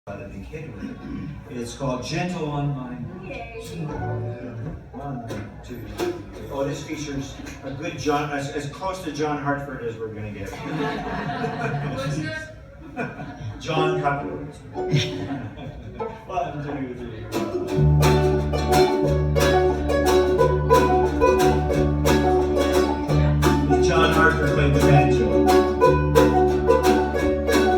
By the big hit with it. It's called Gentle on Mine. One, two, three. Oh, this features a good John, as close to John Hartford as we're going to get. John Hartford. One, two, three. John Hartford played the banjo.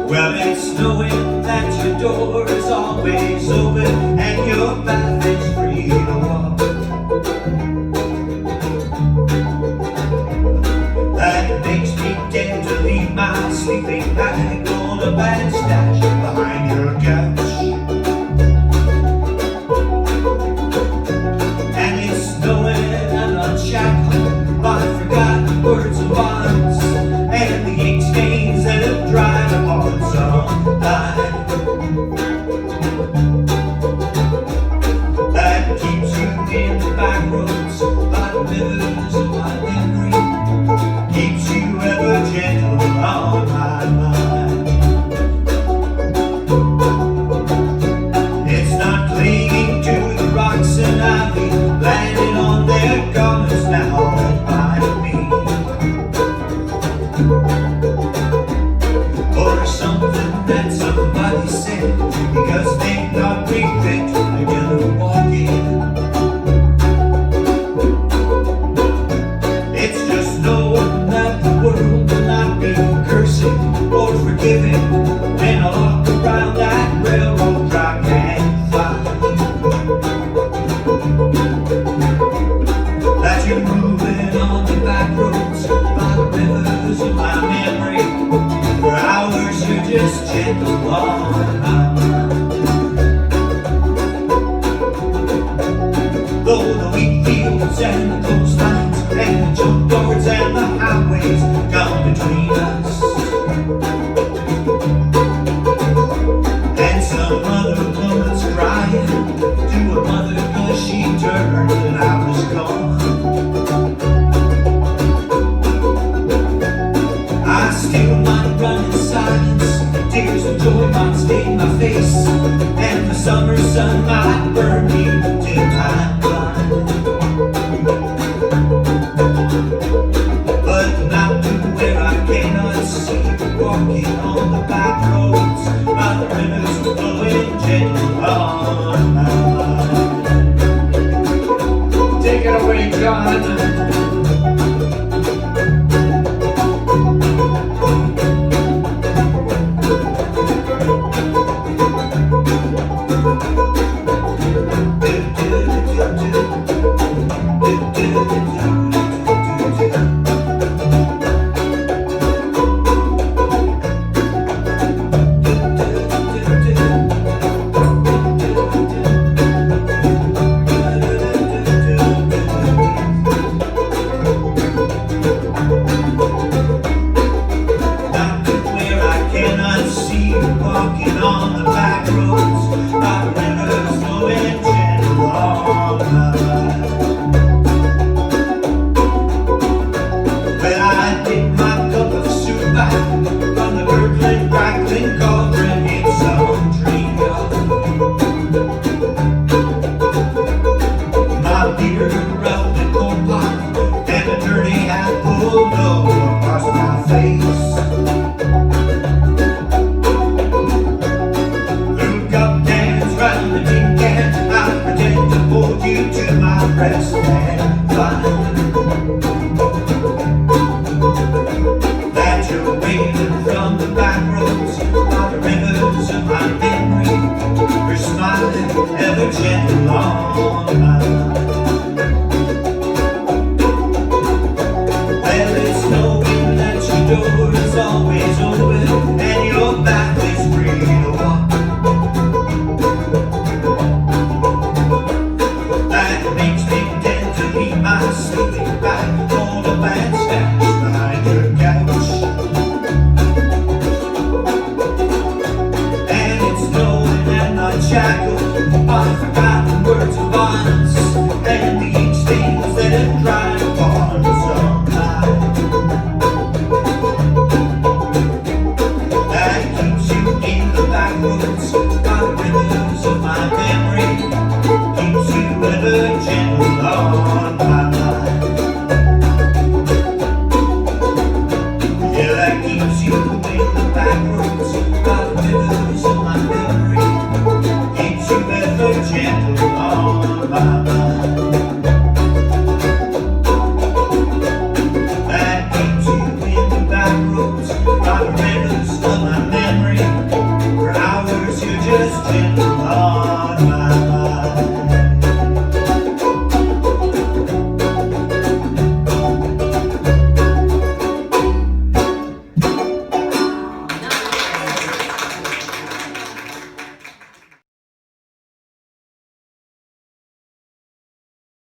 Well, it's knowing that your door is always open and your path is free to walk. That makes me tend to leave my sleeping bag on a bed stash behind your couch. And it's knowing I'm not shackled by forgotten words and bonds and the ink stains that have dried upon some line. That keeps you in the back roads by the rivers of my memory, keeps you ever gentle on my mind. It's not clinging to the rocks and ivy, landing on their colors now that bind me. Or something that somebody said, because they thought we fit together walking. It's just knowing that the world will not be cursing or forgiving when I walk around that railroad track and find that you're moving on the back roads by the rivers of my memory. For hours you're just gentle on my mind. Though the wheat fields and the coastlines and the junk boards and the highways come between us, and some other woman's crying to her mother cause she turned and I was gone, I still might run in silence. Tears of joy might stain my face, and the summer sun might burn me till I'm blind. But not to where I cannot see, walking on the back roads by the rivers flowing gentle on my mind. Take it away, John. Walking on the back roads by the rivers flowing gentle on my mind. Well, I did my cup of soup back from the gurgling, crackling cauldron in some dream yard. My beer rubbed in cold pot and a dirty hat pulled over across my face.